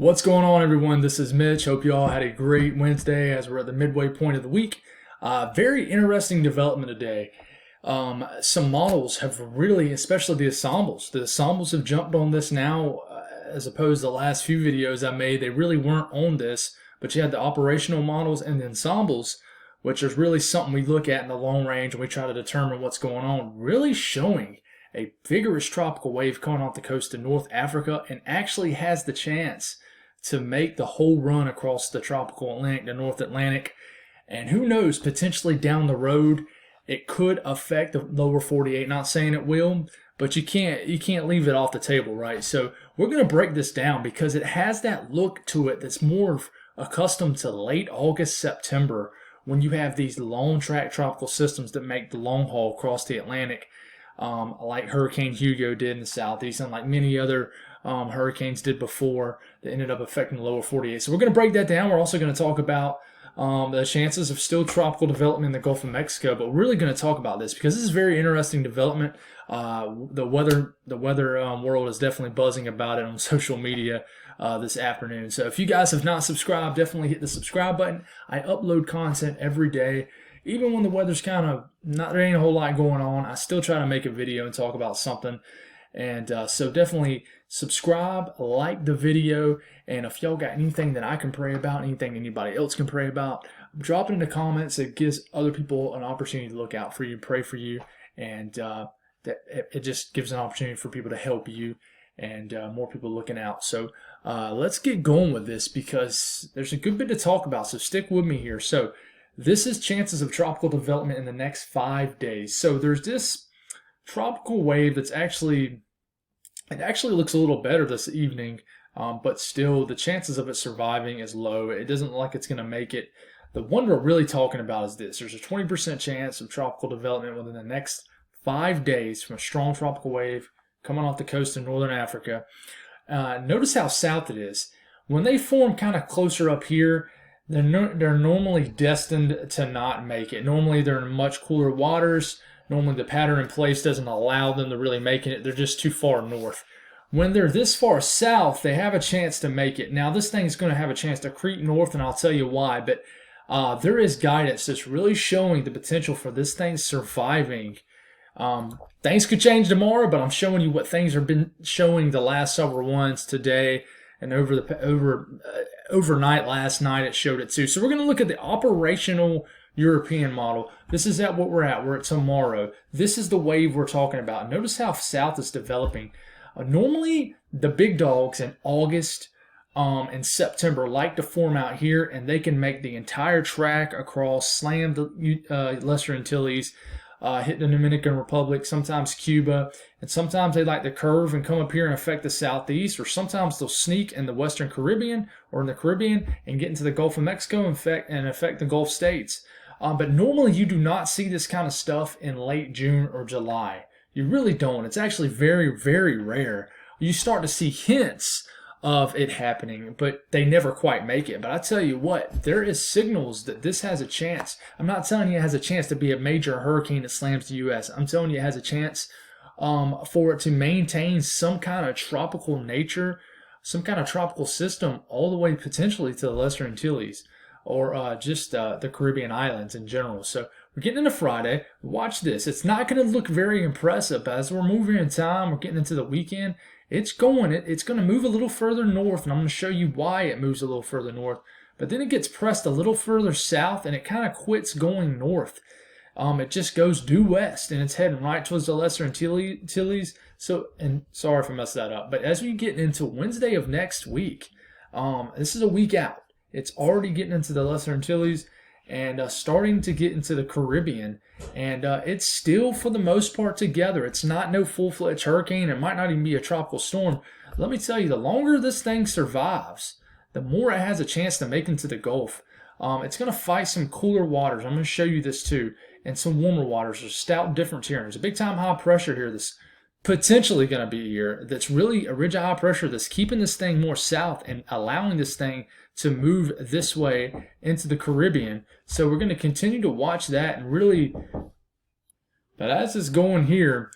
What's going on, everyone? This is Mitch. Hope you all had a great Wednesday as we're at the midway point of the week. Very interesting development today. Some models have really, especially the ensembles have jumped on this now as opposed to the last few videos I made. They really weren't on this, but you had the operational models and the ensembles, which is really something we look at in the long range and we try to determine what's going on, really showing a vigorous tropical wave coming off the coast of North Africa and actually has the chance to make the whole run across the tropical Atlantic, the North Atlantic. And who knows, potentially down the road, it could affect the lower 48. Not saying it will, but you can't leave it off the table, right? So we're going to break this down because it has that look to it that's more accustomed to late August, September, when you have these long track tropical systems that make the long haul across the Atlantic, like Hurricane Hugo did in the southeast, and like many other hurricanes did before that ended up affecting the lower 48. So we're going to break that down. We're also going to talk about the chances of still tropical development in the Gulf of Mexico, but we're really going to talk about this because this is very interesting development. The weather world is definitely buzzing about it on social media this afternoon. So if you guys have not subscribed, definitely hit the subscribe button. I upload content every day. Even when the weather's kind of there ain't a whole lot going on, I still try to make a video and talk about something. And so definitely subscribe, like the video, and if y'all got anything that I can pray about, anything anybody else can pray about, drop it in the comments. It gives other people an opportunity to look out for you, pray for you, and it just gives an opportunity for people to help you and more people looking out. So let's get going with this because there's a good bit to talk about, so stick with me here. So this is chances of tropical development in the next 5 days. So there's this tropical wave that's actually looks a little better this evening, but still the chances of it surviving is low. It doesn't look like it's going to make it. The one we're really talking about is this. There's a 20% chance of tropical development within the next 5 days from a strong tropical wave coming off the coast of northern Africa. Notice how south it is. When they form kind of closer up here, they're normally destined to not make it. Normally they're in much cooler waters. Normally the pattern in place doesn't allow them to really make it. They're just too far north. When they're this far south, they have a chance to make it. Now this thing's going to have a chance to creep north, and I'll tell you why. But there is guidance that's really showing the potential for this thing surviving. Things could change tomorrow, but I'm showing you what things have been showing the last several ones today. And overnight last night it showed it too. So we're going to look at the operational European model. This is at what we're at. We're at tomorrow. This is the wave we're talking about. Notice how south is developing. Normally the big dogs in August and September like to form out here, and they can make the entire track across, slam the Lesser Antilles, hit the Dominican Republic, sometimes Cuba, and sometimes they like to curve and come up here and affect the southeast, or sometimes they'll sneak in the Western Caribbean or in the Caribbean and get into the Gulf of Mexico and affect the Gulf states. But normally you do not see this kind of stuff in late June or July. You really don't. It's actually very, very rare. You start to see hints of it happening, but they never quite make it. But I tell you what, there is signals that this has a chance. I'm not telling you it has a chance to be a major hurricane that slams the U.S. I'm telling you it has a chance for it to maintain some kind of tropical nature, some kind of tropical system all the way potentially to the Lesser Antilles or just the Caribbean islands in general. So we're getting into Friday. Watch this. It's not going to look very impressive, but as we're moving in time, we're getting into the weekend. It's going to move a little further north, and I'm going to show you why it moves a little further north. But then it gets pressed a little further south, and it kind of quits going north. It just goes due west, and it's heading right towards the Lesser Antilles. So, and sorry if I messed that up, but as we get into Wednesday of next week, this is a week out. It's already getting into the Lesser Antilles and starting to get into the Caribbean. And it's still, for the most part, together. It's not no full-fledged hurricane. It might not even be a tropical storm. Let me tell you, the longer this thing survives, the more it has a chance to make into the Gulf. It's going to fight some cooler waters. I'm going to show you this too. And some warmer waters. There's stout difference here. There's a big-time high pressure here that's potentially going to be here. That's really a ridge of high pressure that's keeping this thing more south and allowing this thing to move this way into the Caribbean. So we're going to continue to watch that and really, but as it's going here,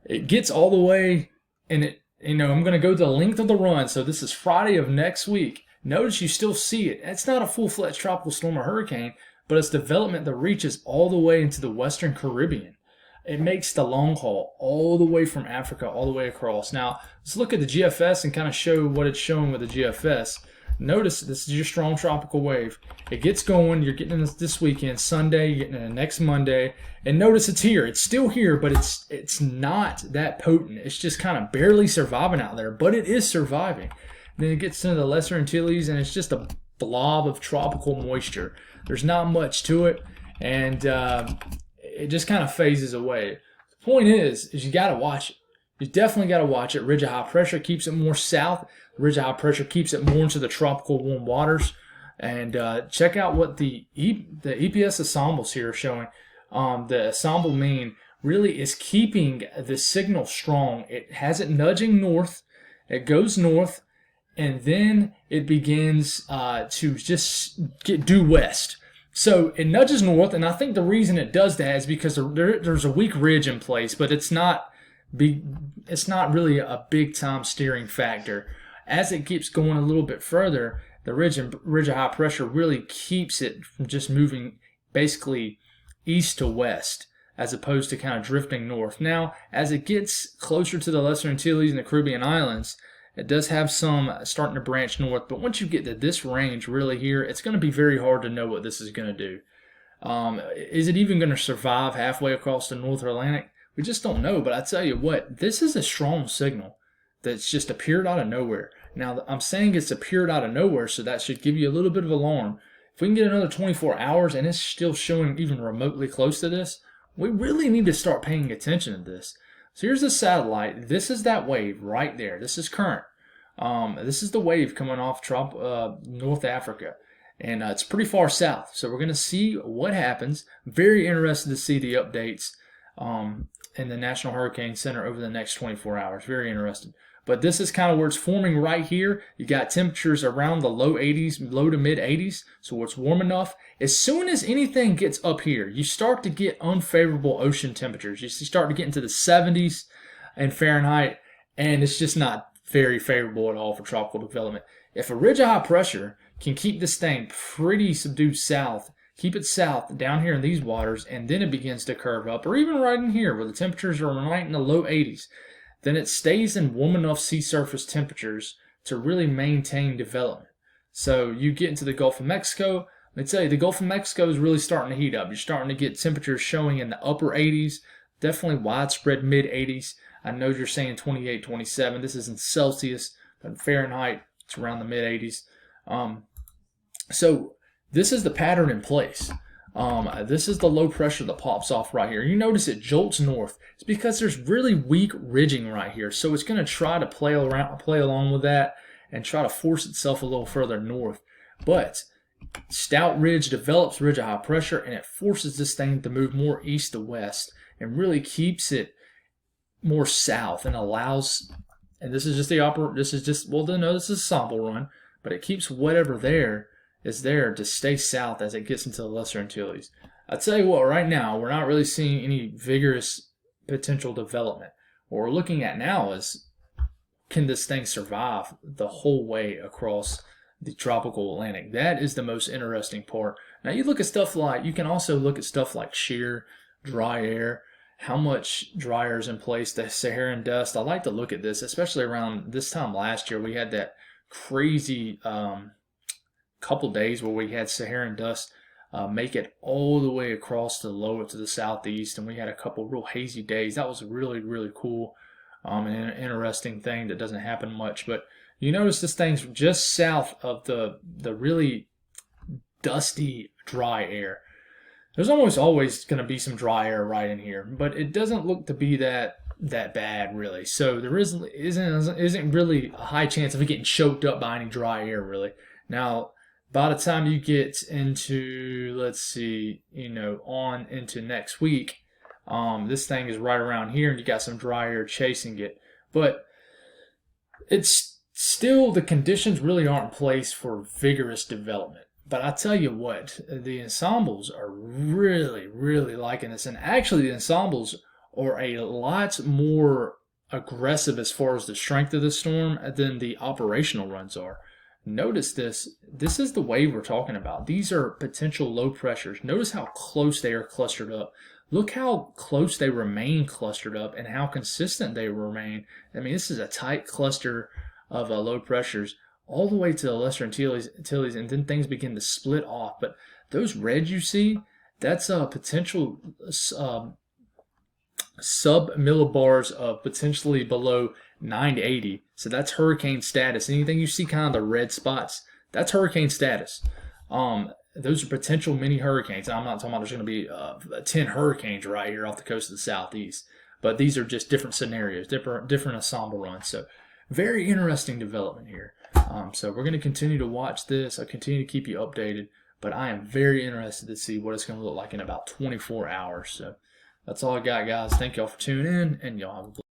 it gets all the way and it I'm going to go the length of the run. So this is Friday of next week. Notice you still see it. It's not a full-fledged tropical storm or hurricane, but it's development that reaches all the way into the Western Caribbean. It makes the long haul all the way from Africa all the way across. Now, let's look at the GFS and kind of show what it's showing with the GFS. Notice this is your strong tropical wave. It gets going. You're getting this weekend, Sunday. You're getting it next Monday. And notice it's here. It's still here, but it's not that potent. It's just kind of barely surviving out there, but it is surviving. Then it gets into the Lesser Antilles, and it's just a blob of tropical moisture. There's not much to it, and it just kind of phases away. The point is you got to watch it. You definitely got to watch it. Ridge of high pressure keeps it more south. Ridge of high pressure keeps it more into the tropical warm waters. And check out what the EPS ensembles here are showing. The ensemble mean really is keeping the signal strong. It has it nudging north. It goes north, and then it begins to just get due west. So it nudges north, and I think the reason it does that is because there's a weak ridge in place, but it's not really a big time steering factor. As it keeps going a little bit further, the ridge of high pressure really keeps it from just moving basically east to west, as opposed to kind of drifting north. Now, as it gets closer to the Lesser Antilles and the Caribbean islands, it does have some starting to branch north, but once you get to this range really here, it's going to be very hard to know what this is going to do. Is it even going to survive halfway across the North Atlantic? We just don't know, but I tell you what, this is a strong signal that's just appeared out of nowhere. Now, I'm saying it's appeared out of nowhere, so that should give you a little bit of alarm. If we can get another 24 hours and it's still showing even remotely close to this, we really need to start paying attention to this. So here's the satellite. This is that wave right there. This is current. This is the wave coming off North Africa. And it's pretty far south. So we're going to see what happens. Very interested to see the updates in the National Hurricane Center over the next 24 hours. Very interested. But this is kind of where it's forming right here. You got temperatures around the low 80s, low to mid 80s. So it's warm enough. As soon as anything gets up here, you start to get unfavorable ocean temperatures. You start to get into the 70s in Fahrenheit, and it's just not very favorable at all for tropical development. If a ridge of high pressure can keep this thing pretty subdued south, keep it south down here in these waters, and then it begins to curve up, or even right in here where the temperatures are right in the low 80s, then it stays in warm enough sea surface temperatures to really maintain development. So you get into the Gulf of Mexico. Let me tell you, the Gulf of Mexico is really starting to heat up. You're starting to get temperatures showing in the upper 80s, definitely widespread mid 80s. I know you're saying 28, 27. This is in Celsius, but in Fahrenheit, it's around the mid 80s. So this is the pattern in place. This is the low pressure that pops off right here. You notice it jolts north. It's because there's really weak ridging right here. So it's going to try to play along with that and try to force itself a little further north. But stout ridge develops ridge of high pressure, and it forces this thing to move more east to west and really keeps it more south and allows, and this is just this is a sample run, but it keeps whatever there is there to stay south as it gets into the Lesser Antilles. I tell you what, right now we're not really seeing any vigorous potential development. What we're looking at now is, can this thing survive the whole way across the tropical Atlantic? That is the most interesting part. Now you can also look at stuff like shear, dry air, how much dry air is in place, the Saharan dust. I like to look at this, especially around this time last year. We had that crazy couple days where we had Saharan dust make it all the way across to the southeast, and we had a couple real hazy days. That was really, really cool and an interesting thing that doesn't happen much. But you notice this thing's just south of the really dusty dry air. There's almost always going to be some dry air right in here, but it doesn't look to be that bad really. So there isn't really a high chance of it getting choked up by any dry air really. Now, by the time you get into, let's see, on into next week, this thing is right around here, and you got some dry air chasing it. But it's still, the conditions really aren't in place for vigorous development. But I tell you what, the ensembles are really, really liking this. And actually, the ensembles are a lot more aggressive as far as the strength of the storm than the operational runs are. Notice this. This is the wave we're talking about. These are potential low pressures. Notice how close they are clustered up. Look how close they remain clustered up and how consistent they remain. I mean, this is a tight cluster of low pressures all the way to the lesser Antilles, and then things begin to split off. But those reds you see, that's a potential sub-millibars of potentially below 980. So that's hurricane status. Anything you see kind of the red spots, that's hurricane status. Those are potential mini hurricanes. I'm not talking about there's going to be 10 hurricanes right here off the coast of the southeast, but these are just different scenarios, different ensemble runs. So very interesting development here. So we're going to continue to watch this. I'll continue to keep you updated, but I am very interested to see what it's going to look like in about 24 hours. So that's all I got, guys. Thank y'all for tuning in, and y'all have a